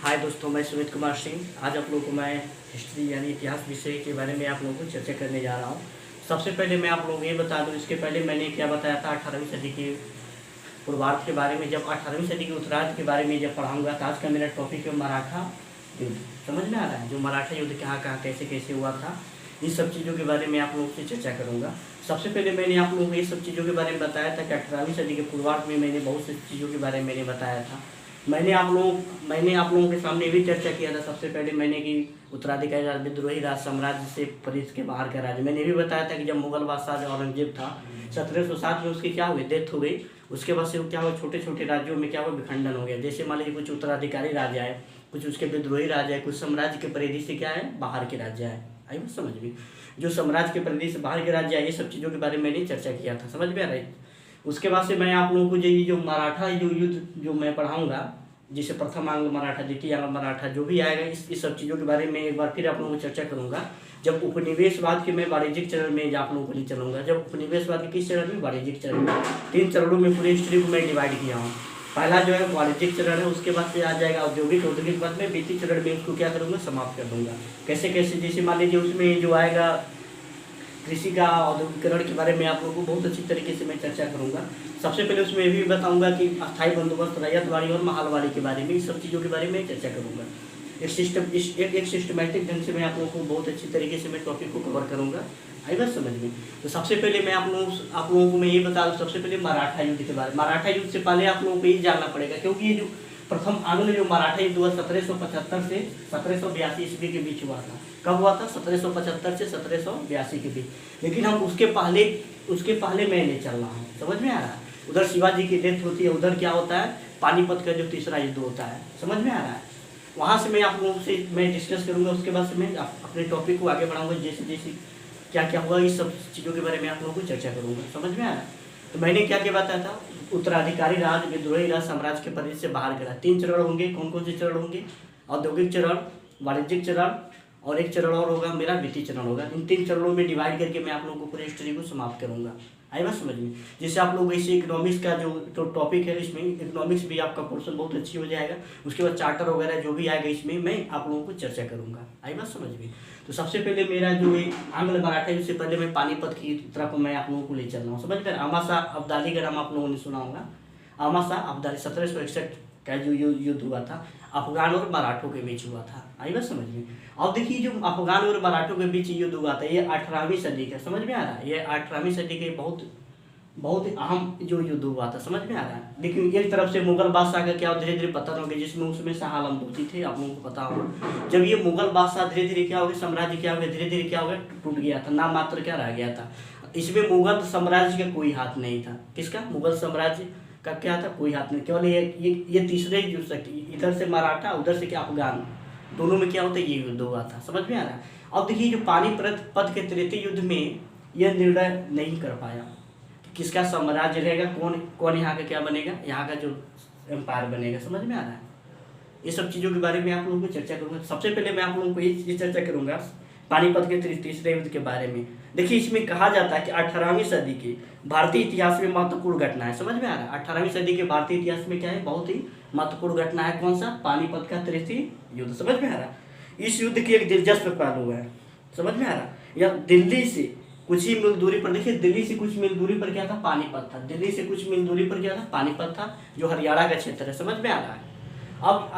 हाय दोस्तों, मैं सुमित कुमार सिंह। आज आप लोगों को मैं हिस्ट्री यानी इतिहास विषय के बारे में आप लोगों को चर्चा करने जा रहा हूँ। सबसे पहले मैं आप लोगों को ये बता दूँ, इसके पहले मैंने क्या बताया था 18वीं सदी के पूर्वार्ध के बारे में। जब 18वीं सदी के उत्तरार्ध के बारे में जब पढ़ाऊँगा तो आज का मेरा टॉपिक है मराठा युद्ध। समझ में आ रहा है? जो मराठा युद्ध कहाँ कहाँ कैसे कैसे हुआ था, इन सब चीज़ों के बारे में आप लोगों से चर्चा करूँगा। सबसे पहले मैंने आप लोगों को ये सब चीज़ों के बारे में बताया था कि 18वीं सदी के पूर्वार्ध में मैंने बहुत सी चीज़ों के बारे में मैंने बताया था। मैंने आप लोगों के सामने भी चर्चा किया था। सबसे पहले मैंने कि उत्तराधिकारी राज, विद्रोही राज, साम्राज्य से परिध के बाहर का राज्य। मैंने भी बताया था कि जब मुगल बादशाह औरंगजेब था 1707 में, उसकी क्या हुई, डेथ हो गई। उसके बाद से वो क्या हुआ, छोटे छोटे राज्यों में क्या हुआ, विखंडन हो गया। जैसे मान लीजिए कुछ उत्तराधिकारी राज्य आए, कुछ उसके विद्रोही राज्य आए, कुछ साम्राज्य के परिधि से क्या है, बाहर के राज्य आए। आई बात समझ में? जो साम्राज्य के परिधि से बाहर के राज्य आए, ये सब चीज़ों के बारे में मैंने चर्चा किया था। समझ में आ रहा है? उसके बाद से मैं आप लोगों को जो मराठा जो युद्ध जो मैं पढ़ाऊंगा, जिसे प्रथम आंग्ल मराठा, द्वितीय आंग्ल मराठा जो भी आएगा, इस सब चीज़ों के बारे में एक बार फिर आप लोगों को चर्चा करूंगा। जब उपनिवेशवाद के मैं वाणिज्यिक चरण में आप लोगों को ले चलूंगा। जब उपनिवेशवाद के किस चरण में, वाणिज्यिक चरण में। 3 चरणों में पूरी हिस्ट्री को मैं डिवाइड किया हूँ। पहला जो है वाणिज्यिक चरण है, उसके बाद से आ जाएगा औद्योगिक बाद में वित्तीय चरण में उसको क्या करूँगा, समाप्त कर दूंगा। कैसे कैसे, जैसे मान लीजिए उसमें जो आएगा कृषि का औद्योगिकरण के बारे में आप लोगों को बहुत अच्छी तरीके से मैं चर्चा करूंगा। सबसे पहले उसमें ये भी बताऊंगा कि अस्थायी बंदोबस्त, रैयतवाड़ी और महालवाड़ी के बारे में, इस सब चीज़ों के बारे में चर्चा करूंगा। एक सिस्टमैटिक ढंग से मैं आप लोगों को बहुत अच्छी तरीके से मैं टॉपिक को कवर करूंगा। आई बात समझ में? तो सबसे पहले मैं आप लोगों को मैं ये बता दूँ, सबसे पहले मराठा युद्ध के बारे में। मराठा युद्ध से पहले आप लोगों को ये जानना पड़ेगा, क्योंकि ये जो प्रथम आंग्ल जो मराठा युद्ध हुआ 1775 से 1782 ईस्वी के बीच हुआ था। कब हुआ था? 1775 से 1782 के बीच। लेकिन हम उसके पहले मैं नहीं चल रहा हूँ। समझ में आ रहा है? उधर शिवाजी की डेथ होती है, उधर क्या होता है, पानीपत का जो तीसरा युद्ध होता है। समझ में आ रहा है? वहाँ से मैं आप लोगों से मैं डिस्कस करूँगा। उसके बाद से मैं अपने टॉपिक को आगे बढ़ाऊँगा। जैसे जैसे क्या क्या हुआ, इस सब चीज़ों के बारे में आप लोगों को चर्चा करूँगा। समझ में आ रहा है? तो मैंने क्या क्या बताया था, उत्तराधिकारी राज, विद्रोही राज, साम्राज्य के परिधि से बाहर का। 3 चरण होंगे। कौन कौन से चरण होंगे? औद्योगिक चरण, वाणिज्यिक चरण, और एक चरण और होगा मेरा वित्तीय चरण होगा। इन 3 चरणों में डिवाइड करके मैं आप लोगों को पूरी हिस्ट्री को समाप्त करूंगा। आई बात समझ में? जैसे आप लोग इसे इकोनॉमिक्स का जो टॉपिक है, इसमें इकोनॉमिक्स भी आपका पोर्शन बहुत अच्छी हो जाएगा। उसके बाद चार्टर वगैरह जो भी आएगा, इसमें मैं आप लोगों को चर्चा करूंगा। आई बात समझ में? तो सबसे पहले मेरा जो आंग्ल मराठा, इससे पहले मैं पानीपत की तरफ मैं आप लोगों को ले चल रहा हूँ। समझ में? अमासा अब्दाली का नाम आप लोगों ने सुना होगा। अमासा अब्दाली 1761 का जो युद्ध हुआ था, अफगान और मराठों के बीच हुआ था। आई बात समझ में? अब देखिए, जो अफगान और मराठों के बीच युद्ध हुआ था, ये 18वीं सदी का। समझ में आ रहा है? ये 18वीं सदी के बहुत अहम जो युद्ध हुआ था। समझ में आ रहा है? लेकिन एक तरफ से मुगल बादशाह का क्या धीरे धीरे पतन हो गया, जिसमें उसमें शाह आलम लोधी थे, आप लोगों को पता होगा। जब ये मुगल बादशाह धीरे धीरे क्या हो गया, साम्राज्य क्या हो गया, धीरे धीरे क्या हो गया, टूट गया था, नाम मात्र क्या रह गया था। इसमें मुगल साम्राज्य का कोई हाथ नहीं था। किसका? मुगल साम्राज्य का क्या था, कोई हाथ नहीं। केवल ये तीसरे जो इधर से मराठा, उधर से क्या अफगान, दोनों में क्या होता है, ये युद्ध हुआ था। समझ में आ रहा है? अब देखिए, जो पानीपत के तृतीय युद्ध में यह निर्णय नहीं कर पाया कि किसका साम्राज्य रहेगा, कौन यहाँ का क्या बनेगा, यहाँ का जो एम्पायर बनेगा। समझ में आ रहा है? ये सब चीज़ों के बारे में आप लोगों को चर्चा करूँगा। सबसे पहले मैं आप लोगों को ये चर्चा करूँगा पानीपत के तीसरे युद्ध के बारे में। देखिए, इसमें कहा जाता है कि 18वीं सदी के भारतीय इतिहास में महत्वपूर्ण घटना है। समझ में आ रहा है? 18वीं सदी के भारतीय इतिहास में क्या है, बहुत ही महत्वपूर्ण घटना है। कौन सा? पानीपत का तृतीय युद्ध। समझ में आ रहा है? इस युद्ध की एक दिलचस्प पहलू है। समझ में आ रहा है? यह दिल्ली से कुछ ही मील दूरी पर, देखिए दिल्ली से कुछ मील दूरी पर क्या था, पानीपत था। दिल्ली से कुछ मील दूरी पर क्या था, पानीपत था, जो हरियाणा का क्षेत्र है। समझ में आ रहा है? अब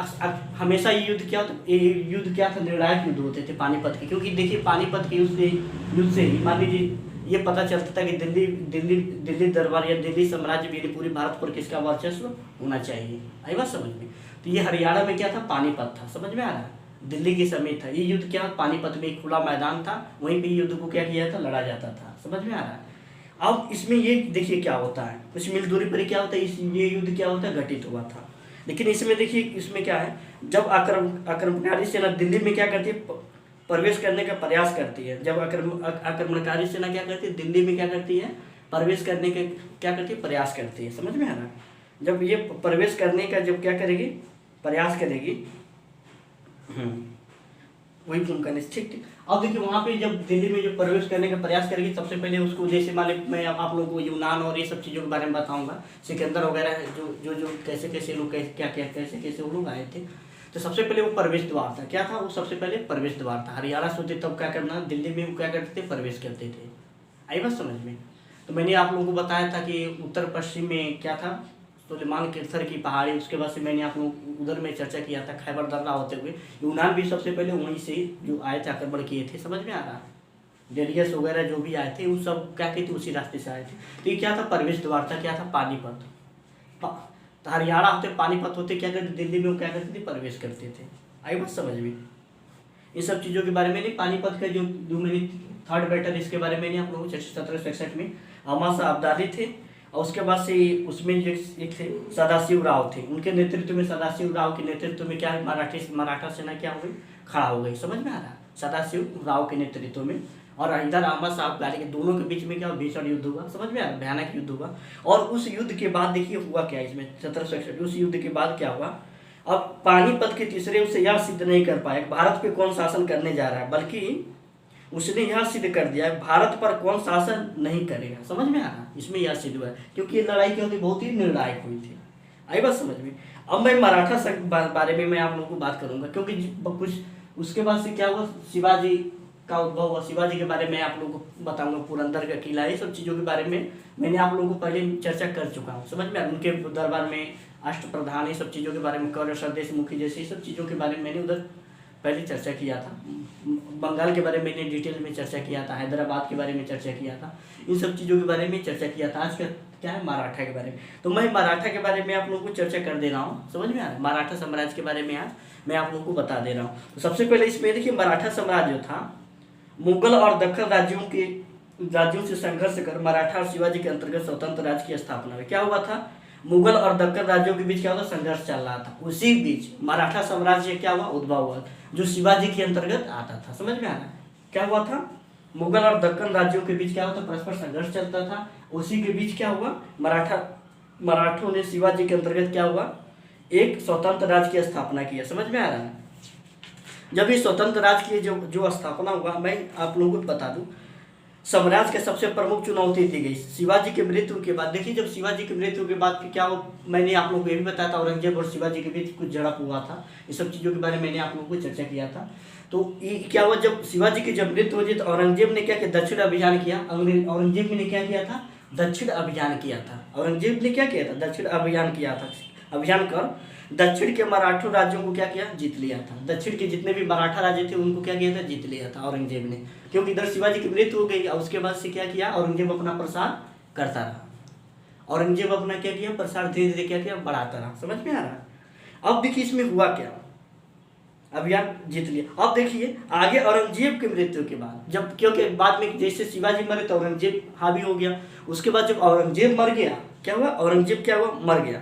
हमेशा ये युद्ध क्या होता, ये युद्ध क्या था, निर्णायक युद्ध होते थे पानीपत के। क्योंकि देखिए, पानीपत के युद्ध से ही मान लीजिए ये पता चलता था कि दिल्ली दरबार या दिल्ली साम्राज्य भी, पूरी भारत पर किसका वर्चस्व होना चाहिए। आई बात समझ में? तो ये हरियाणा में क्या था, पानीपत था। समझ में आ रहा है? दिल्ली के समीप था ये युद्ध। क्या पानीपत में एक खुला मैदान था, वहीं पे युद्ध को क्या किया था, लड़ा जाता था। समझ में आ रहा है? अब इसमें ये देखिए क्या होता है, कुछ मील दूरी पर क्या होता है, ये युद्ध क्या होता है, घटित हुआ था। लेकिन इसमें देखिए, इसमें क्या है, जब आक्रमणकारी सेना दिल्ली में क्या करती है, प्रवेश करने का प्रयास करती है। जब आक्रमणकारी सेना क्या करती है, दिल्ली में क्या करती है, प्रवेश करने के क्या करती है, प्रयास करती है। समझ में आ रहा है? जब ये प्रवेश करने का जब क्या करेगी, प्रयास करेगी, वही भूमिका नहीं। ठीक। अब देखिए, वहाँ पे जब दिल्ली में जो प्रवेश करने का प्रयास करेगी, सबसे पहले उसको, जैसे मैं आप लोगों को यूनान और ये सब चीज़ों के बारे में बताऊंगा, सिकंदर वगैरह जो कैसे कैसे लोग, क्या क्या कैसे कैसे वो लोग आए थे। तो सबसे पहले वो प्रवेश द्वार था। क्या था वो? सबसे पहले प्रवेश द्वार था। हरियाणा से होते तब क्या करना, दिल्ली में वो क्या करते थे, प्रवेश करते थे। आई बात समझ में? तो मैंने आप लोगों को बताया था कि उत्तर पश्चिम में क्या था, सुलेमान किरसर की पहाड़ी। उसके बाद से मैंने आप लोग उधर में चर्चा किया था, खैबर दर्रा होते हुए यूनान भी सबसे पहले वहीं से जो आए थे, आक्रमण किए थे। समझ में आ रहा? डेलियस वगैरह जो भी आए थे वो सब क्या कहते उसी रास्ते से आए थे। तो ये क्या था? प्रवेश द्वार था। क्या था? पानीपत। तो हरियाणा होते पानीपत होते क्या करते, दिल्ली में वो क्या करते थे, प्रवेश करते थे। आई बात समझ में? इन सब चीज़ों के बारे में नहीं, पानीपत का जो मैंने थर्ड बैटल, इसके बारे में नहीं आप लोगों को 1767 में अहमद शाह अब्दाली थे। और उसके बाद से उसमें जो एक थे सदाशिव राव थे, उनके नेतृत्व में, सदाशिव राव के नेतृत्व में क्या मराठा सेना क्या हो गई, खड़ा हो गई। समझ में आ रहा है? सदाशिव राव के नेतृत्व में। और इधर अहमद शाह अब्दाली के दोनों के बीच में क्या भीषण युद्ध हुआ। समझ में आ रहा? भयानक युद्ध हुआ। और उस युद्ध के बाद देखिए हुआ क्या इसमें 1767, उस युद्ध के बाद क्या हुआ, अब पानीपत के तीसरे उसे यह सिद्ध नहीं कर पाया भारत पे कौन शासन करने जा रहा है, बल्कि उसने यह सिद्ध कर दिया भारत पर कौन शासन नहीं करेगा। समझ में आ रहा? इसमें यह सिद्ध हुआ क्योंकि ये लड़ाई क्या होती, बहुत ही निर्णायक हुई थी। आई बात समझ में? अब मैं मराठा बारे में मैं आप लोगों को बात करूंगा, क्योंकि कुछ उसके बाद से क्या हुआ, शिवाजी का उद्भव हुआ। शिवाजी के बारे में आप लोगों को बताऊंगा, पुरंदर का किला, ये सब चीज़ों के बारे में मैंने आप लोगों को पहले चर्चा कर चुका हूँ। समझ में? उनके दरबार में अष्टप्रधान, ये सब चीज़ों के बारे में, कौरव स्वदेश मुखी जैसे ये सब चीज़ों के बारे में मैंने उधर पहले चर्चा किया था। बंगाल के बारे में मैंने डिटेल में चर्चा किया था, हैदराबाद के बारे में चर्चा किया था, इन सब चीज़ों के बारे में चर्चा किया था। आज का क्या है, मराठा के बारे में। तो मैं मराठा के बारे में आप लोगों को चर्चा कर दे रहा हूँ। समझ में आ रहा है? मराठा साम्राज्य के बारे में आज मैं आप लोगों को बता दे रहा हूँ। तो सबसे पहले इसमें देखिए, मराठा साम्राज्य था मुगल और दक्कन राज्यों से संघर्ष कर मराठा और शिवाजी के अंतर्गत स्वतंत्र राज्य की स्थापना हुई। क्या हुआ था? मुगल और दक्कन राज्यों के बीच क्या हुआ, संघर्ष चल रहा था। उसी बीच मराठा साम्राज्य क्या हुआ, उद्भव हुआ, जो शिवाजी के अंतर्गत आता था। समझ में आ रहा है? क्या हुआ था? मुगल और दक्कन राज्यों के बीच क्या हुआ था, परस्पर संघर्ष चलता था। उसी के बीच क्या हुआ, मराठों ने शिवाजी के अंतर्गत क्या हुआ, एक स्वतंत्र राज्य की स्थापना की। समझ में आ रहा है? जब ये स्वतंत्र राज्य की जो स्थापना हुआ, मैं आप लोगों को बता दूं, साम्राज्य के सबसे प्रमुख चुनौती दी गई शिवाजी के मृत्यु के बाद। देखिए, जब शिवाजी की मृत्यु के बाद क्या हो, मैंने आप लोगों को ये भी बताया था, औरंगजेब और शिवाजी के बीच कुछ झड़प हुआ था। ये सब चीज़ों के बारे में मैंने आप लोगों को चर्चा किया था। तो ये क्या हुआ, जब शिवाजी की जब मृत्यु हुई तो औरंगजेब ने क्या किया, दक्षिण अभियान किया। औरंगजेब ने क्या किया था, दक्षिण अभियान किया था। औरंगजेब ने क्या किया था, दक्षिण अभियान किया था। अभियान कर दक्षिण के मराठा राज्यों को क्या किया, जीत लिया था। दक्षिण के जितने भी मराठा राज्य थे उनको क्या किया था, जीत लिया था औरंगजेब ने। क्योंकि इधर शिवाजी की मृत्यु हो गई और उसके बाद से क्या किया, औरंगजेब अपना प्रसार करता रहा। औरंगजेब अपना क्या किया, प्रसार धीरे धीरे क्या किया, बढ़ाता रहा। समझ में आ रहा? अब देखिए इसमें हुआ क्या, अभियान जीत लिया। अब देखिए आगे औरंगजेब की मृत्यु के बाद, जब क्योंकि बाद में जैसे शिवाजी मरे तो औरंगजेब हावी हो गया। उसके बाद जब औरंगजेब मर गया, क्या हुआ, औरंगजेब क्या हुआ, मर गया।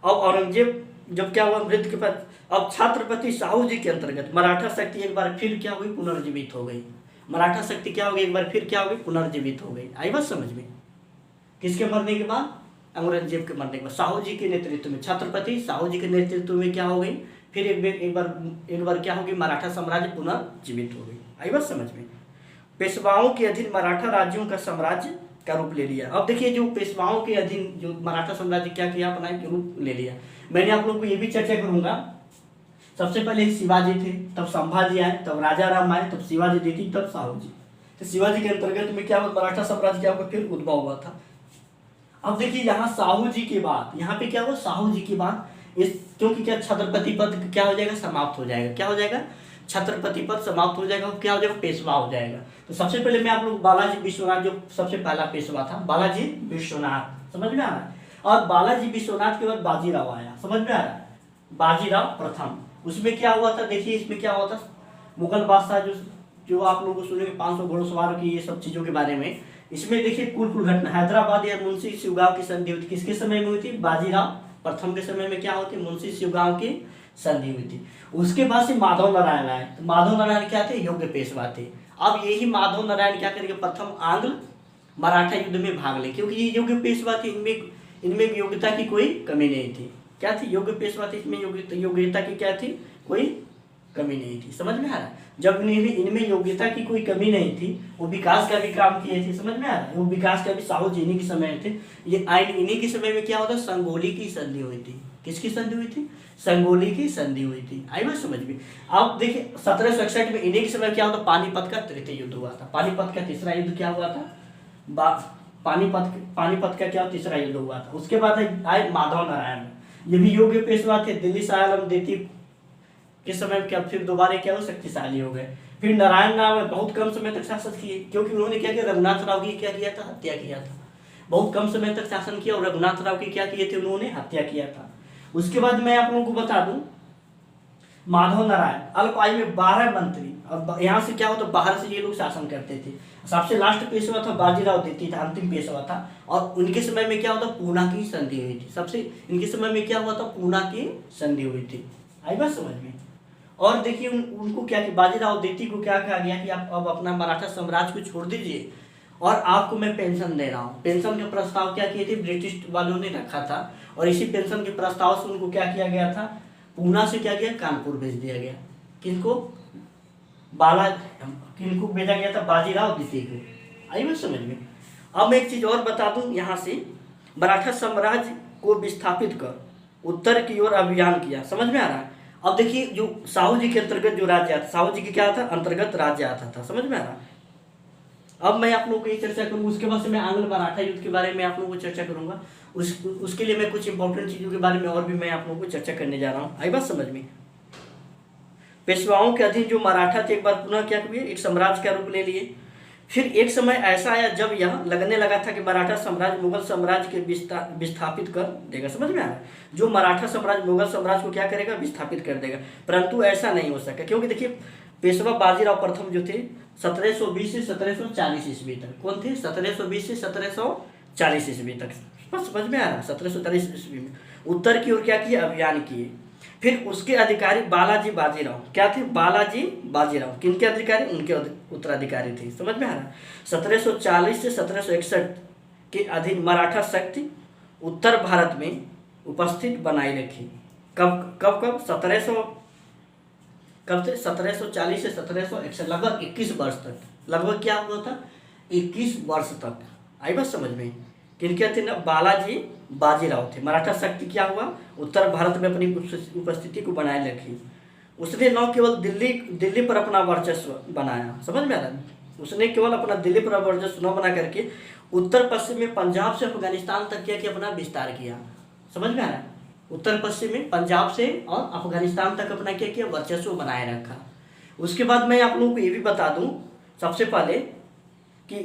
अब औरंगजेब जब क्या हुआ, मृत्यु के बाद अब छत्रपति साहू जी के अंतर्गत मराठा शक्ति एक बार फिर क्या हुई, पुनर्जीवित हो गई। मराठा शक्ति क्या हो गई, एक बार फिर क्या हो गई, पुनर्जीवित हो गई। आई बात समझ में? किसके मरने के बाद, औरंगजेब के मरने के बाद साहू जी के नेतृत्व में, छत्रपति साहू जी के नेतृत्व में क्या हो गई, फिर एक बार क्या हो गई, मराठा साम्राज्य पुनर्जीवित हो गई। आई बात समझ में? पेशवाओं के अधीन मराठा राज्यों का साम्राज्य का रूप ले लिया। अब देखिए, जो पेशवाओं के अधीन जो मराठा साम्राज्य क्या किया, अपना एक रूप ले लिया। मैंने आप लोगों को ये भी चर्चा करूंगा, सबसे पहले शिवाजी थे, तब संभाजी आए, तब राजा राम आए, तब शिवाजी देखी, तब साहू जी। तो शिवाजी के अंतर्गत में क्या हुआ, मराठा साम्राज्य क्या हुआ, फिर उद्भव हुआ था। अब देखिए यहाँ साहू जी के बाद, यहाँ पे क्या हुआ, साहू जी के बाद इस क्योंकि क्या छत्रपति पद क्या हो जाएगा, समाप्त हो जाएगा। क्या हो जाएगा, छत्रपति पद समाप्त हो जाएगा। क्या हो जाएगा, पेशवा हो जाएगा। तो सबसे पहले मैं आप लोग बालाजी विश्वनाथ जो सबसे पहला पेशवा था, बालाजी विश्वनाथ। समझ में आ रहा है? और बालाजी विश्वनाथ के बाद बाजीराव आया। समझ में आ रहा है? बाजीराव प्रथम। उसमें क्या हुआ था, देखिए इसमें क्या हुआ था, मुगल बादशाह जो आप लोगों को सुनेंगे 500 घोड़सवार की, ये सब चीजों के बारे में। इसमें देखिए कुल घटना, हैदराबाद या मुंशी शिवगांव की संधि हुई थी। किसके समय में हुई थी, बाजीराव प्रथम के समय में क्या होती, मुंशी शिवगांव की संधि हुई थी। उसके बाद से माधव नारायण आए। तो माधव नारायण क्या थे, योग्य पेशवा थे। अब यही माधव नारायण क्या करेंगे, प्रथम आंग्ल मराठा युद्ध में भाग ले, क्योंकि ये योग्य पेशवा थे, इनमें योग्यता की कोई कमी नहीं थी। क्या थी, योग्य पेशवा थी, इसमें योग्यता की क्या थी, कोई कमी नहीं थी। समझ में आ रहा है? जब इनमें योग्यता की कोई कमी नहीं थी, वो विकास का भी काम किए थे। समझ में आ रहा है? वो विकास का भी साहू जी इन्हीं के समय थे। ये आइन इन्हीं के समय में क्या होता, संगोली की संधि हुई थी। किसकी संधि हुई थी? संगोली की संधि हुई थी। आई बात समझ में? अब देखिए 1761 में इन्हीं के समय क्या होता, पानीपत का तृतीय युद्ध हुआ था। पानीपत का तीसरा युद्ध क्या हुआ था? पानीपत का क्या तीसरा युद्ध हुआ था। उसके बाद आए माधव नारायण, ये भी योग्य पेशवा थे। दिल्ली शाह आलम देती के समय क्या फिर दोबारा क्या हो, शक्तिशाली हो गए। फिर नारायण राव बहुत कम समय तक शासन किए, क्योंकि उन्होंने क्या किया, रघुनाथ राव की क्या किया था, हत्या किया था। बहुत कम समय तक शासन किया और रघुनाथ राव की क्या किए थे, उन्होंने हत्या किया था। उसके बाद मैं आप लोगों को बता दूं, माधव नारायण अल्प आयु में 12 मंत्री, और यहाँ से क्या होता, बाहर से ये लोग शासन करते थे। सबसे लास्ट पेशवा था बाजीराव द्वितीय था, अंतिम पेशवा था। और उनके समय में क्या होता, पूना की संधि हुई थी। सबसे इनके समय में क्या हुआ था, पूना की संधि हुई थी। आई बात समझ में? और देखिए उनको क्या कि बाजीराव द्वितीय को क्या कहा गया कि आप अब अपना मराठा साम्राज्य को छोड़ दीजिए और आपको मैं पेंशन दे रहा हूँ। पेंशन का प्रस्ताव क्या किए थे, ब्रिटिश वालों ने रखा था। और इसी पेंशन के प्रस्ताव से उनको क्या किया गया था, पूना से क्या किया, कानपुर भेज दिया गया। किनको भेजा गया था, बाजीराव द्वितीय को। आई बात समझ में? अब मैं एक चीज और बता दूं, यहाँ से मराठा साम्राज्य को विस्थापित कर उत्तर की ओर अभियान किया। समझ में आ रहा है? अब देखिए जो साहू जी के अंतर्गत जो राज्य आता, साहू जी के क्या था, अंतर्गत राज्य आता था। समझ में आ रहा है? अब मैं आप लोगों को ये चर्चा करूंगा, उसके बाद से मैं आंग्ल मराठा युद्ध के बारे में आप लोगों को चर्चा करूंगा। उसके लिए मैं कुछ इंपॉर्टेंट चीजों के बारे में और भी मैं आप लोगों को चर्चा करने जा रहा हूँ। आई बात समझ में? पेशवाओं के अधीन जो मराठा थे एक बार पुनः क्या हुए, एक साम्राज्य का रूप ले लिए। फिर एक समय ऐसा आया जब यह लगने लगा था कि मराठा साम्राज्य मुगल साम्राज्य के विस्थापित कर देगा। समझ में आ रहा है? जो मराठा साम्राज्य मुगल साम्राज्य को क्या करेगा, विस्थापित कर देगा। परंतु ऐसा नहीं हो सका, क्योंकि देखिए पेशवा बाजीराव प्रथम जो थे 1720 से 1740 ईस्वी तक। कौन थे? 1720 से 1740 ईस्वी तक। समझ में आ रहा है? 1740 ईस्वी में उत्तर की ओर क्या किए, अभियान किए। फिर उसके अधिकारी बालाजी बाजीराव क्या थे, बालाजी बाजीराव किनके अधिकारी, उनके उत्तराधिकारी थे। समझ में आ रहा है? 1740 से 1761 के अधीन मराठा शक्ति उत्तर भारत में उपस्थित बनाई रखी। कब कब कब 1700 कब से 1740 से 1761, लगभग 21 वर्ष तक। लगभग क्या हुआ था, 21 वर्ष तक। आई बात समझ में? किनके थे ना, बालाजी बाजीराव थे। मराठा शक्ति क्या हुआ, उत्तर भारत में अपनी उपस्थिति को बनाए रखी। उसने न केवल दिल्ली पर अपना वर्चस्व बनाया। समझ में आ रहा है? उसने केवल अपना दिल्ली पर वर्चस्व न बना करके उत्तर पश्चिम में पंजाब से अफगानिस्तान तक क्या किया, अपना विस्तार किया। समझ में आ रहा है? उत्तर पश्चिम में पंजाब से और अफगानिस्तान तक अपना क्या किया, वर्चस्व बनाए रखा। उसके बाद मैं आप लोगों को ये भी बता दूं सबसे पहले कि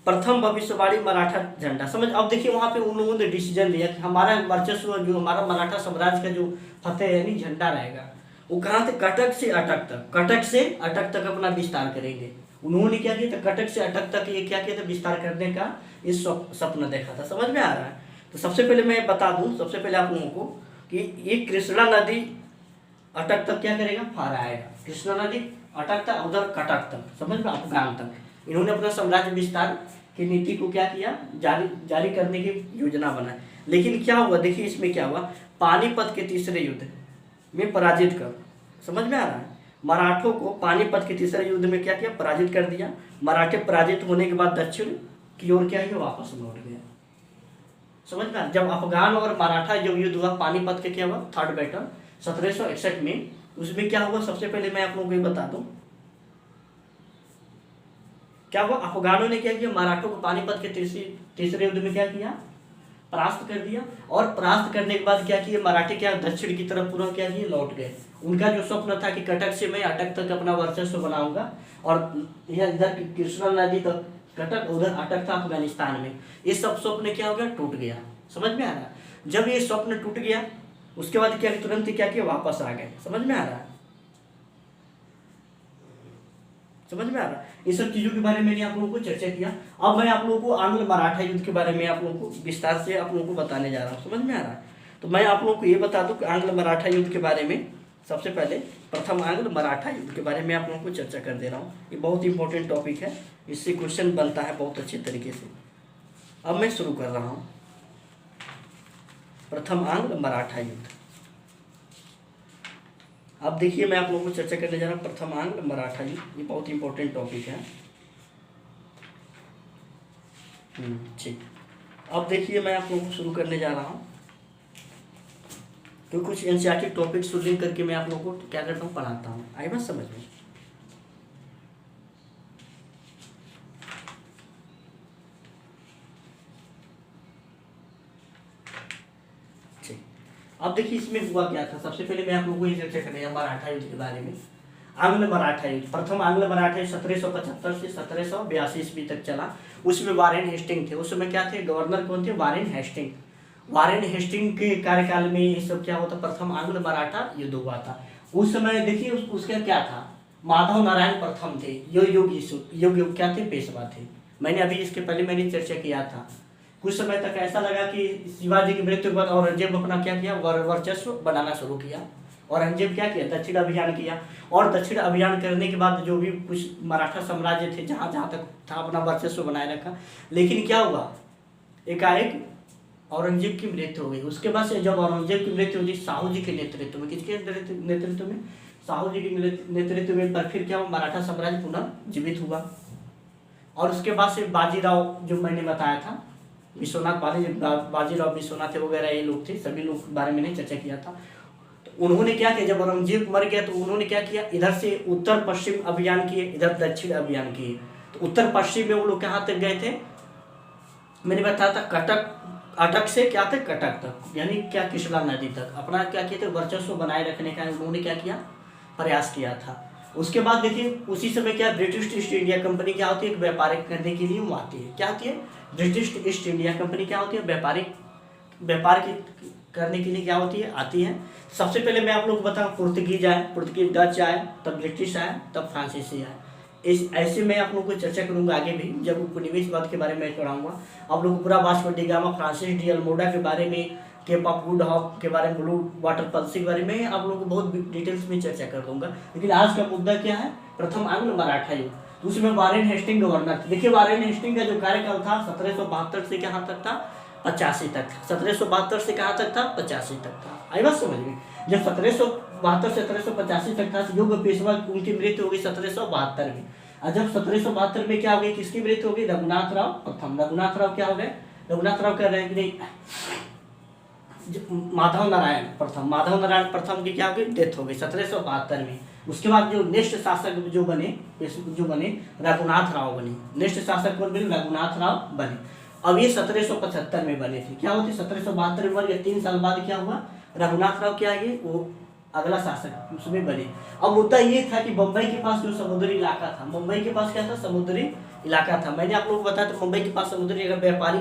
प्रथम भविष्यवाणी मराठा झंडा। समझ, अब देखिए वहां पे उन लोगों ने डिसीजन लिया कि हमारा वर्चस्व, जो हमारा मराठा साम्राज्य का जो फतेह यानी झंडा रहेगा, वो कहाँ से, कटक से अटक तक, कटक से अटक तक अपना विस्तार करेंगे। उन्होंने क्या किया था, कटक से अटक तक ये क्या किया था, विस्तार करने का इस सपना देखा था। समझ में आ रहा है? तो सबसे पहले मैं बता दूं, सबसे पहले आप लोगों को कि ये कृष्णा नदी अटक तक क्या करेगा, फहराएगा। कृष्णा नदी अटक तक, उधर कटक तक, समझ में, अफगान तक। इन्होंने अपना साम्राज्य विस्तार की नीति को क्या किया, जारी करने की योजना बनाई। लेकिन क्या हुआ, देखिए इसमें क्या हुआ, पानीपत के तीसरे युद्ध में पराजित कर, समझ में आ रहा है, मराठों को पानीपत के तीसरे युद्ध में क्या किया, पराजित कर दिया। मराठे पराजित होने के बाद दक्षिण की ओर क्या है, वापस लौट गया। समझ में? जब अफगान और मराठा जब युद्ध हुआ, पानीपत के क्या हुआ, थर्ड बैटल 1761 में, उसमें क्या हुआ, सबसे पहले मैं आप लोगों को ये बता दूं क्या हुआ। अफगानों ने क्या किया, मराठों को पानीपत के तीसरे युद्ध में क्या किया, परास्त कर दिया। और परास्त करने के बाद क्या किया, मराठे क्या दक्षिण की तरफ पूरा क्या किए, लौट गए। उनका जो स्वप्न था कि कटक से मैं अटक तक अपना वर्चस्व बनाऊंगा, और यह इधर कृष्णा नदी तक कटक, उधर अटक था अफगानिस्तान में, ये सब स्वप्न क्या हो गया, टूट गया। समझ में आ रहा है? जब ये स्वप्न टूट गया, उसके बाद क्या तुरंत ही क्या किया, वापस आ गए। समझ में आ रहा है? समझ में आ रहा है? ये सब चीजों के बारे में मैंने आप लोगों को चर्चा किया। अब मैं आप लोगों को आंग्ल मराठा युद्ध के बारे में आप लोगों को विस्तार से आप लोगों को बताने जा रहा हूँ। समझ में आ रहा है? तो मैं आप लोगों को ये बता दूं कि आंग्ल मराठा युद्ध के बारे में, सबसे पहले प्रथम आंग्ल मराठा युद्ध के बारे में आप लोगों को चर्चा कर दे रहा हूँ। ये बहुत इंपॉर्टेंट टॉपिक है, इससे क्वेश्चन बनता है बहुत अच्छे तरीके से। अब मैं शुरू कर रहा हूँ। प्रथम आंग्ल मराठा युद्ध। अब देखिए मैं आप लोगों को चर्चा करने जा रहा हूँ प्रथम आंग्ल मराठा युद्ध। ये बहुत इंपॉर्टेंट टॉपिक है। ठीक। अब देखिए मैं आप लोगों को शुरू करने जा रहा हूँ, तो कुछ एनसीईआरटी टॉपिक लिंक करके मैं आप लोगों को क्या करता हूँ, पढ़ाता हूँ। आई बात समझ में? ठीक। अब देखिए इसमें हुआ क्या था। सबसे पहले मैं आप लोगों को ये चर्चा करने जा मराठा युद्ध के बारे में। आंग्ल मराठा युद्ध, प्रथम आंग्ल मराठा युद्ध 1775 से 1782 ईस्वी तक चला। उसमें वारेन हेस्टिंग थे। उस समय क्या थे, गवर्नर कौन थे, वारेन हेस्टिंग। वारेन हेस्टिंग के कार्यकाल में ये सब क्या होता, प्रथम आंग्ल मराठा युद्ध हुआ था। उस समय देखिए उसका क्या था, माधव नारायण प्रथम थे, योग क्या थे, पेशवा थे। मैंने अभी इसके पहले मैंने चर्चा किया था। कुछ समय तक ऐसा लगा कि शिवाजी की मृत्यु के बाद औरंगजेब अपना क्या किया, वर्चस्व बनाना शुरू किया। औरंगजेब क्या किया, दक्षिण अभियान किया। और दक्षिण अभियान करने के बाद जो भी कुछ मराठा साम्राज्य थे जहाँ जहाँ तक था अपना वर्चस्व बनाए रखा। लेकिन क्या हुआ, एकाएक औरंगजेब की मृत्यु हो गई। उसके बाद से जब औरंगजेब की मृत्यु हुई साहू जी के नेतृत्व में, किसके नेतृत्व में, साहू जी के नेतृत्व में, पर फिर क्या हुआ, मराठा साम्राज्य पुनर्जीवित हुआ। और उसके बाद से बाजीराव, जो मैंने बताया था, विश्वनाथ बाजीराव विश्वनाथ वगैरह ये लोग थे, सभी लोग के बारे में मैंने चर्चा किया था। तो उन्होंने क्या किया, जब औरंगजेब मर गया तो उन्होंने क्या किया, इधर से उत्तर पश्चिम अभियान किए, इधर दक्षिण अभियान किए। तो उत्तर पश्चिम में वो लोग कहाँ तक गए थे, मैंने बताया था कटक, अटक से क्या तक, कटक तक, यानी क्या कृष्णा नदी तक अपना क्या किया था, वर्चस्व बनाए रखने का उन्होंने क्या किया, प्रयास किया था। उसके बाद देखिए उसी समय क्या, ब्रिटिश ईस्ट इंडिया कंपनी क्या होती है, एक व्यापारिक करने के लिए वो आती है। क्या आती है, ब्रिटिश ईस्ट इंडिया कंपनी क्या होती है, व्यापार करने के लिए क्या होती है, आती है। सबसे पहले मैं आप लोग को बताऊं, पुर्तगीज आए, पुर्तगीज डच आए, तब ब्रिटिश आए, तब फ्रांसीसी आए। इस ऐसे मैं आप लोगों को चर्चा करूंगा आगे भी, जब उपनिवेशवाद के बारे में पढ़ाऊंगा। आप लोग को पूरा Vasco D gamma, Francis de Almora के बारे में, केप ऑफ गुड हॉप के बारे में, ब्लू वाटर पल्सी के बारे में आप लोगों को बहुत डिटेल्स में चर्चा कर दूंगा। लेकिन आज का मुद्दा क्या है, प्रथम आंग्ल मराठा युद्ध। तो उसमें वारेन हेस्टिंग गवर्नर थे। देखिए वारेन हेस्टिंग का जो कार्यकाल था 1772 से कहाँ तक था, 85 तक। 1772 से कहाँ तक था, 85 तक था। आई बात समझ में? जब 1772 से 1785 तक था, योग पेशवा उनकी मृत्यु हो गई 1772 में। और जब 1772 में क्या हो गई, किसकी मृत्यु हो गई, रघुनाथ राव प्रथम। रघुनाथ राव क्या हो गए, रघुनाथ राव कह रहे हैं कि नहीं, माधव नारायण प्रथम की क्या हो गई, डेथ हो गई 1772 में। उसके बाद जो नेक्स्ट शासक जो बने रघुनाथ राव बने। नेक्स्ट शासक कौन बने, रघुनाथ राव बने। अब ये 1775 में बने थे। क्या होती, 1772 में बने, 3 साल बाद क्या हुआ, रघुनाथ राव क्या है, वो अगला शासक उसमें बने। अब मुद्दा ये था कि मुंबई के पास जो समुद्री इलाका था, मुंबई के पास क्या था, समुद्री इलाका था। मैंने आप लोगों को बताया था मुंबई के पास समुद्री इलाका, व्यापारी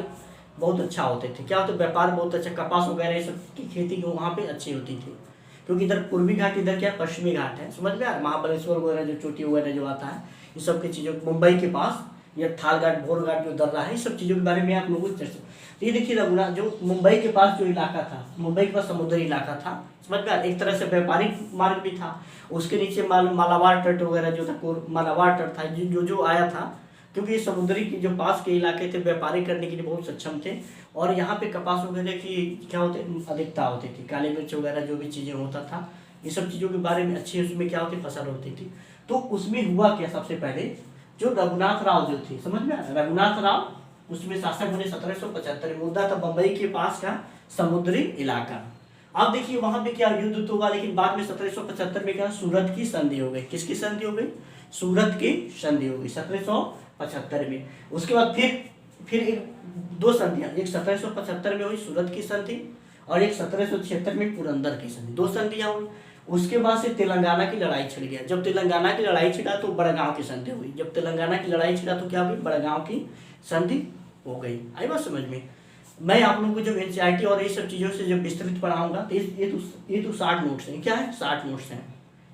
बहुत अच्छा होते थे। क्या होते, व्यापार बहुत अच्छा, कपास वगैरह ये सब की खेती वहाँ पे अच्छी होती थी। क्योंकि इधर पूर्वी घाट, इधर क्या पश्चिमी घाट है, समझ में आ रहा है, महाबलेश्वर वगैरह जो चोटी वगैरह जो आता है, ये सब की चीज़ों मुंबई के पास, या थाल घाट, भोर घाट जो दर्रा है, इस सब चीज़ों के बारे में आप लोगों को चर्चा। तो ये देखिए रघुनाथ, जो मुंबई के पास जो इलाका था, मुंबई के पास समुद्री इलाका था, समझ में, एक तरह से व्यापारिक मार्ग भी था। उसके नीचे मालाबार तट वगैरह जो था, मालाबार तट था, जो आया था, क्योंकि ये समुद्री के जो पास के इलाके थे, व्यापारी करने के लिए बहुत सक्षम थे। और यहाँ पे कपास वगैरह की क्या होते, अधिकता होती थी, काली मिर्च वगैरह जो भी चीज़ें होता था, ये सब चीज़ों के बारे में अच्छी उसमें क्या होती, फसल होती थी। तो उसमें हुआ क्या, सबसे पहले जो रघुनाथ राव जो थे, समझ में, रघुनाथ राव उसमें शासक बने 1775 में। मुद्दा था बम्बई के पास का समुद्री इलाका। अब देखिए वहां पे क्या युद्ध तो हुआ, लेकिन बाद में 1775 में क्या, सूरत की संधि हो गई। किसकी संधि हो गई, सूरत की संधि हो गई 1775 में। उसके बाद फिर एक 2 संधियां, एक 1775 में हुई सूरत की संधि, और एक 1776 में पुरंदर की संधि, 2 संधियां हुई। उसके बाद से तेलंगाना की लड़ाई छिड़ गया। जब तेलंगाना की लड़ाई छिड़ा तो बड़गांव की संधि हुई। जब तेलंगाना की लड़ाई छिड़ा तो क्या हुई, बड़गांव की संधि हो गई। आई बात समझ में? मैं आप लोगों को जब एनसीईआरटी और ये सब चीज़ों से जब विस्तृत पढ़ाऊंगा तो ये तो 60 नोट्स हैं। क्या है, 60 नोट्स हैं,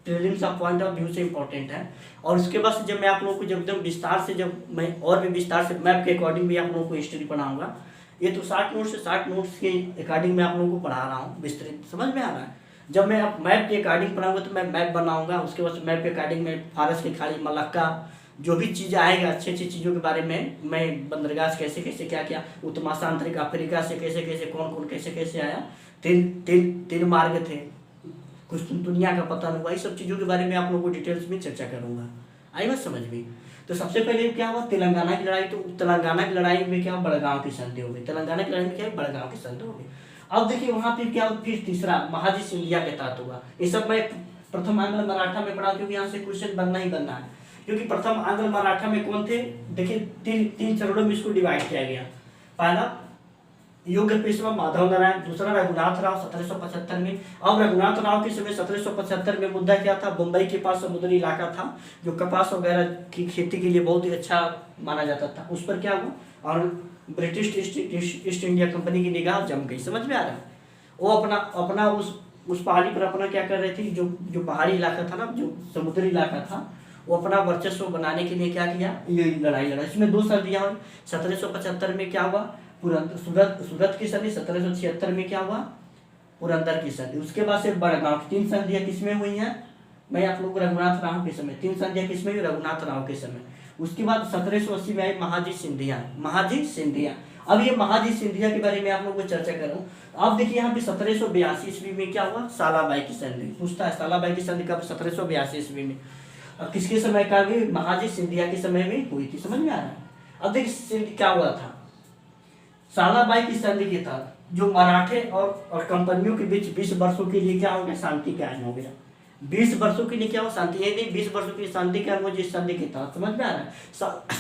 prelims of point of view से इंपॉर्टेंट है। और उसके बाद से जब मैं आप लोगों को जब एकदम विस्तार से, जब मैं और भी विस्तार से मैप के अकॉर्डिंग भी आप लोगों को हिस्ट्री पढ़ाऊंगा। ये तो 60 नोट्स से 60 नोट्स के अकॉर्डिंग मैं आप लोगों को पढ़ा रहा हूँ विस्तृत, समझ में आ रहा है। जब मैं अब मैप के अकॉर्डिंग पढ़ाऊंगा तो मैं मैप बनाऊंगा, उसके बाद मैप के अकॉर्डिंग मैं फारस की खाड़ी, मलक्का, जो भी चीज़ आएगा अच्छी अच्छी चीज़ों के बारे में, मैं बंदरगाह कैसे कैसे क्या क्या, उत्तरांतरिक अफ्रीका से कैसे कैसे कौन कौन कैसे कैसे आया, तीन मार्ग थे, कुछ दुनिया का पतन हुआ, इस सब चीज़ों के बारे में आप लोगों को डिटेल्स में चर्चा करूंगा। आई बात समझ में। तो सबसे पहले क्या हुआ, तेलंगाना की लड़ाई। तो तेलंगाना की लड़ाई में क्या, बड़गांव की संधि हो गई। तेलंगाना की लड़ाई में क्या है, बड़गांव की संधि हो गई। अब देखिए वहां पे क्या, फिर तीसरा महाजी सिंधिया के तहत हुआ। ये सब मैं प्रथम आंग्ल मराठा में पढ़ा, क्योंकि यहाँ से क्वेश्चन बनना ही बनना है। क्योंकि प्रथम आंग्ल मराठा में कौन थे, देखिए तीन चरणों में इसको डिवाइड किया गया। पहला योग्य पेशवा माधव नारायण, दूसरा रघुनाथ राव 1775 में। अब रघुनाथ राव के समय 1775 में मुद्दा क्या था, मुंबई के पास समुद्री इलाका था जो कपास वगैरह की खेती के लिए बहुत ही अच्छा माना जाता था, उस पर क्या हुआ और ब्रिटिश ईस्ट इंडिया कंपनी की निगाह जम गई। समझ में आ रहा है। वो अपना उस पहाड़ी पर अपना क्या कर रहे थे, जो पहाड़ी इलाका था ना, जो समुद्री इलाका था, वो अपना वर्चस्व बनाने के लिए क्या किया, ये लड़ाई लड़ा। इसमें 2 संधियां हुई। 1775 में क्या हुआ, सूरत की संधि। 1776 में क्या हुआ, पुरंदर की संधि। उसके बाद से बड़गांव की 3 संधियां किसमें हुई हैं, मैं आप लोग रघुनाथ राव के समय 3 संधियां किसमें हुई, रघुनाथ राव के समय। उसके बाद 1780 में आई महाजी सिंधिया। अब ये महाजी सिंधिया के बारे में आप लोगों को चर्चा कर रहा हूँ। अब देखिए यहाँ पे 1782 ईस्वी में क्या हुआ, सालाबाई की संधि। पूछता है सालाबाई की संधि कब, 1782 ईस्वी में। अब किसके समय का भी, महाजी सिंधिया के समय में हुई थी। समझ में आ रहा है। अब देखिए क्या हुआ था, सालाबाई की संधि के तहत जो मराठे और कंपनियों के बीच 20 वर्षों के लिए क्या हो गया, शांति कायम हो गया। 20 वर्षों के लिए क्या हो, शांति। ये नहीं 20 वर्षों की शांति कायम हो जिस संधि के तहत। समझ में आ रहा है।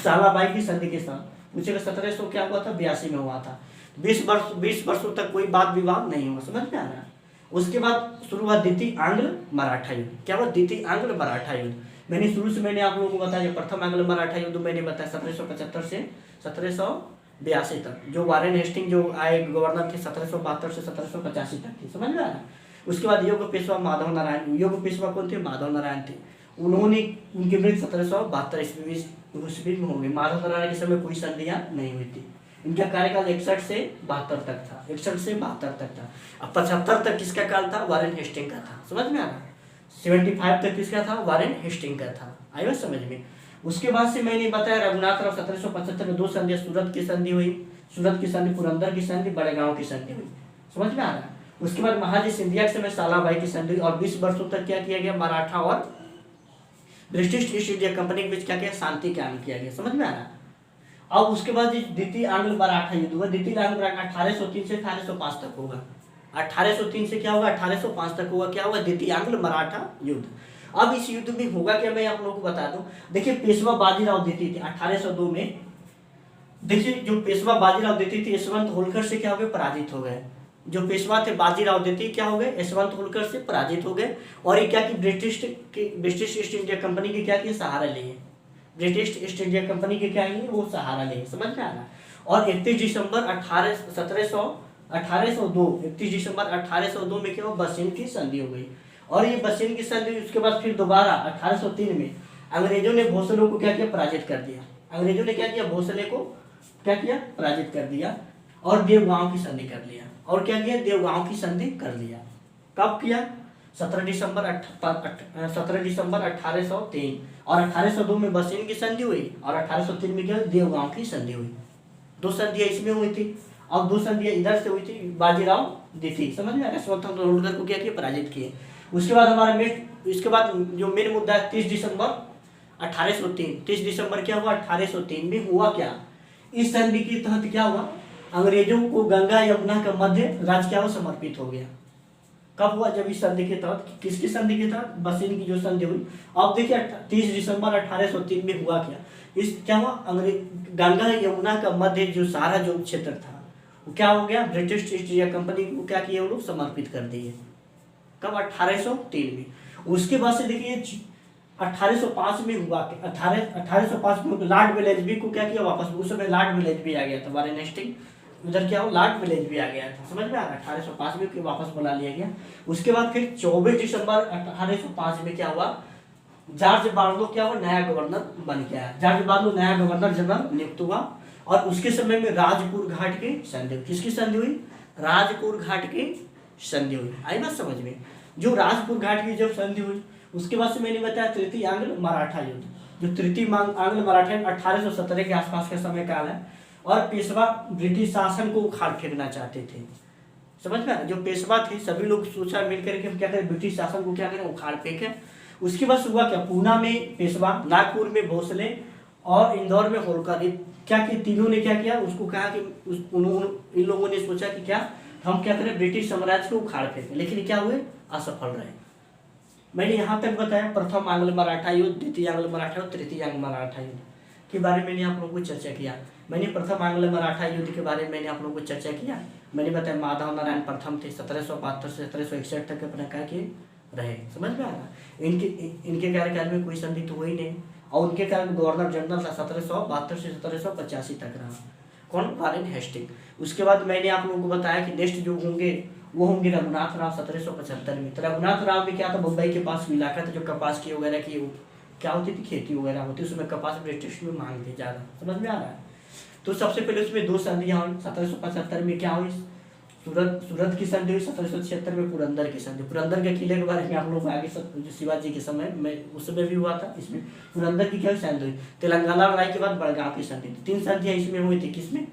सालाबाई की संधि के साथ पूछेगा 1700 क्या हुआ था, 82 में हुआ था। 20 वर्षों तक कोई वाद विवाद नहीं हुआ। समझ में आ रहा है। उसके बाद शुरू हुआ द्वितीय आंग्ल मराठा युद्ध। क्या हुआ, द्वितीय आंग्ल मराठा युद्ध। मैंने आप लोगों को बताया, प्रथम आंग्ल मराठा युद्ध मैंने बताया 1775 से 1782 तक। जो वारेन हेस्टिंग जो आए गवर्नर थे 1772 से 1785 तक थी। समझ में आ रहा है। उसके बाद योग पेशवा माधव नारायण। योग पेशवा कौन थे, माधव नारायण थे। उनकी मृत्यु 1772 ईस्वी में हो गई। माधव नारायण के समय कोई संधियां नहीं हुई थी। इनका कार्यकाल 61 से 72 तक था। 61 से 72 तक था। अब 75 तक किसका काल था, वारेन हेस्टिंग का था। समझ में आ रहा है। 75 तक किसका था, वारेन हेस्टिंग का था। आई बात समझ में। उसके बाद से मैंने बताया रघुनाथ राव 1775 में 2 संधियां, सूरत की संधि हुई, सूरत की संधि, पुरंदर की संधि, बड़गांव की संधि हुई। समझ में आ रहा है। उसके बाद महाजी सिंधिया के समय सालाबाई की संधि और 20 वर्षों तक क्या किया गया, मराठा और ब्रिटिश ईस्ट इंडिया कंपनी के बीच क्या किया, शांति कायम किया गया। समझ में आ रहा है। अब उसके बाद द्वितीय आंग्ल मराठा युद्ध हुआ। द्वितीय आंग्ल मराठा 1803 से 1805 तक होगा। 1803 से क्या होगा, 1805 तक होगा। क्या हुआ, द्वितीय आंग्ल मराठा युद्ध। अब इस युद्ध में होगा क्या, मैं आप लोगों को बता दूं। देखिए पेशवा बाजीराव द्वितीय थे 1802 में। देखिए जो पेशवा बाजीराव द्वितीय थे, यशवंत होलकर से क्या हो गए, पराजित हो गए। जो पेशवा थे बाजीराव द्वितीय क्या हो गए, यशवंत होलकर से पराजित हो गए। और ये क्या कि ब्रिटिश ईस्ट इंडिया कंपनी के क्या किए, सहारा लिए। ब्रिटिश ईस्ट इंडिया कंपनी के क्या लिए, वो सहारा लिए। समझ में आ रहा है। और 31 दिसंबर 1802 में क्या हुआ, बसेन की संधि हो गई। और ये बसेन की संधि उसके बाद फिर दोबारा 1803 में अंग्रेजों ने भोसले को क्या किया, पराजित कर दिया। अंग्रेजों ने क्या किया, भोसले को क्या किया, पराजित कर दिया। और देवगांव की संधि कर लिया। और क्या किया, देवगांव की संधि कर लिया। कब किया, 17 दिसंबर 1803। और 1802 में बसेन की संधि हुई और 1803 में क्या, देवगांव की संधि हुई। 2 संधियां इसमें हुई थी और 2 संधियां इधर से हुई थी, बाजीराव द्वितीय। समझ में आ रहा है। यशवंत होलकर को क्या किया, पराजित किए। उसके बाद हमारा इसके बाद जो मेन मुद्दा है 30 दिसंबर 1803। 30 दिसंबर क्या हुआ, 1803 में हुआ क्या, इस संधि के तहत क्या हुआ, अंग्रेजों को गंगा यमुना का मध्य राज्य क्या समर्पित हो गया। कब हुआ, जब इस संधि के तहत, किसकी संधि के तहत, बसेन की जो संधि हुई। अब देखिए 30 दिसंबर 1803 में हुआ क्या, इस क्या हुआ, गंगा यमुना का मध्य जो सारा जो क्षेत्र था वो क्या हो गया, ब्रिटिश ईस्ट इंडिया कंपनी को क्या किया, वो लोग समर्पित कर दिए। कब, 1803 में। उसके बाद से देखिए 1805 में हुआ, 1805 में लॉर्ड वेलेस्ली को क्या किया, वापस। उस समय लॉर्ड वेलेस्ली आ गया था, वारेन हेस्टिंग उधर क्या हो, लॉर्ड वेलेस्ली आ गया था। समझ में आ रहा है। 1805 में वापस बुला लिया गया। उसके बाद फिर 24 दिसंबर 1805 में क्या हुआ, जॉर्ज बार्लो क्या हुआ, नया गवर्नर बन गया। जॉर्ज बार्लो नया गवर्नर जनरल नियुक्त हुआ। और उसके समय में राजपुर घाट की संधि, किसकी संधि हुई, राजपुर घाट की संधि हुई। आई बात समझ में। जो राजपुर घाट की जब संधि हुई, उसके बाद से मैंने बताया तृतीय आंग्ल मराठा युद्ध। जो तृतीय आंग्ल मराठा 1817 के आसपास का समय काल है। और पेशवा ब्रिटिश शासन को उखाड़ फेंकना चाहते थे। समझ में आ रहा है? जो पेशवा थे सभी लोग सोचा मिलकर के हम क्या करें, ब्रिटिश शासन को क्या करें, उखाड़ फेंकें। उसके बाद हुआ क्या, पूना में पेशवा, नागपुर में भोसले और इंदौर में होलकर, क्या कि तीनों ने क्या किया, उसको कहा कि इन लोगों ने सोचा कि क्या हम क्या करें, ब्रिटिश साम्राज्य को उखाड़ फेंकें, लेकिन क्या हुए, असफल रहे। मैंने यहाँ तक बताया प्रथम आंग्ल मराठा युद्ध, द्वितीय आंग्ल मराठा युद्ध, तृतीय आंग्ल मराठा युद्ध के बारे में मैंने आप लोगों को चर्चा किया। मैंने प्रथम आंग्ल मराठा युद्ध के बारे में मैंने आप लोगों को चर्चा किया। मैंने बताया माधव नारायण प्रथम थे, 1772 से 1761 तक अपना क्या किए रहे। समझ में आ रहा, इनके कार्यकाल में कोई संधि तो हुई नहीं, और उनके कारण गवर्नर जनरल था 1772 से 1785 तक रहा, कौन, वारेन हेस्टिंग। उसके बाद मैंने आप लोगों को बताया कि नेक्स्ट जो होंगे वो होंगे रघुनाथ राव 1775 में। तो रघुनाथ राव में क्या था, मुंबई के पास इलाका था जो कपास की वगैरह की क्या होती थी, खेती वगैरह होती, उसमें कपास ब्रिटिश में मांग थी ज़्यादा। समझ में आ रहा है? तो सबसे पहले उसमें दो संधियाँ हुई। 1775 में क्या हुई, सूरत की संधि हुई। 1776 में पुरंदर की संधि। पुरंदर के किले के बारे में आप लोग आगे जो शिवाजी के समय में उस समय भी हुआ था। इसमें पुरंदर की क्या संधि हुई, तेलंगाना लड़ाई के बाद बड़गांव की संधि। 3 संधियाँ इसमें हुई थी, किसमें,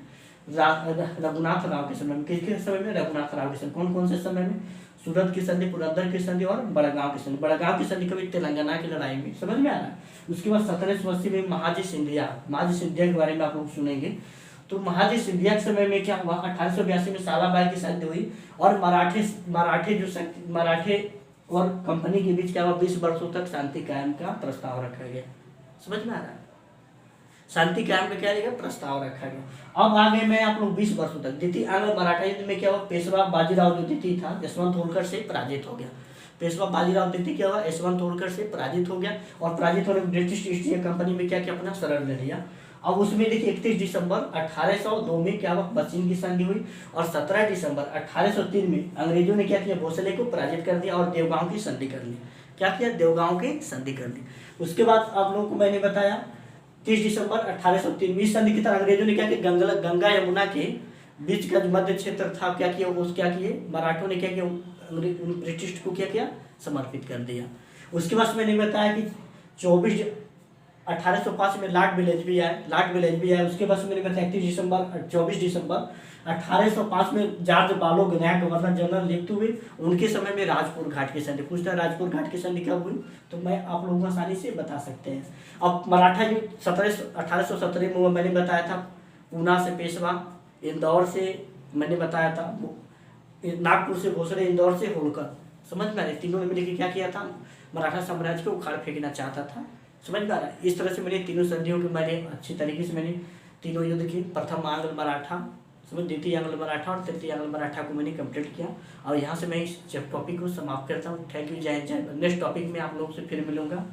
रघुनाथ राव के समय में। किसके समय में, रघुनाथ राव के समय। कौन कौन से समय में, सूरत की संधि, पुरंदर की संधि और बड़गांव की संधि। बड़गांव की संधि कभी तेलंगाना की लड़ाई में। समझ में आ रहा है? उसके बाद 1780 में महाजी सिंधिया के बारे में आप लोग सुनेंगे। तो महाजी सिंधिया के समय में क्या हुआ, 1882 में सालाबाई की संधि हुई और मराठे और कंपनी के बीच क्या हुआ, 20 वर्षों तक शांति कायम का प्रस्ताव रखा गया। समझ में आ रहा है? शांति कायम में क्या रहेगा, प्रस्ताव रखा गया। अब आगे मैं आप लोग 20 वर्षों तक। द्वितीय आंग्ल मराठा युद्ध में क्या हुआ, पेशवा बाजीराव जो द्वितीय था यशवंत होलकर से पराजित हो गया। पेशवा बाजीराव द्वितीय क्या हुआ, यशवंत होलकर से पराजित हो गया, और पराजित होने ब्रिटिश ईस्ट इंडिया कंपनी में क्या किया, अपना शरण ले लिया। अब उसमें देखिए 31 दिसंबर 1802 में क्या हुआ, बचिन की संधि हुई, और 17 दिसंबर 1803 में अंग्रेजों ने क्या किया, भोसले को पराजित कर दिया और देवगांव की संधि कर ली। क्या किया, देवगांव की संधि कर ली। उसके बाद आप लोगों को मैंने बताया 30 दिसंबर 1803 में इस संधि की तरह अंग्रेजों ने क्या किया, गंगा यमुना के बीच का जो मध्य क्षेत्र था क्या किया, वो क्या किए, मराठों ने क्या किया, ब्रिटिश को क्या किया, समर्पित कर दिया। उसके बाद मैंने बताया कि 1805 में लॉर्ड विलेजबी आए। उसके बाद मैंने बताया 24 दिसंबर 1805 में जॉर्ज बालोग नया गवर्नर जनरल नियुक्त हुए। उनके समय में राजपुर घाट की संधि। पूछता है राजपुर घाट की संधि कब हुई, तो मैं आप लोगों को आसानी से बता सकते हैं। अब मराठा युद्ध 1817 में मैंने बताया था, पूना से पेशवा, इंदौर से मैंने बताया था, नागपुर से भोसले, इंदौर से होलकर। समझ में आ रहा है? तीनों ने मिलकर क्या किया था, मराठा साम्राज्य को उखाड़ फेंकना चाहता था। समझ में आ रहा है? इस तरह से मैंने तीनों संधियों के मैंने अच्छी तरीके से मैंने तीनों युद्ध की, प्रथम आंग्ल मराठा, समझ, द्वितीय आंग्ल मराठा और तृतीय आंग्ल मराठा को मैंने कंप्लीट किया। और यहाँ से मैं इस टॉपिक को समाप्त करता हूँ। थैंक यू, जय हिंद, जय। नेक्स्ट टॉपिक में आप लोगों से फिर मिलूंगा।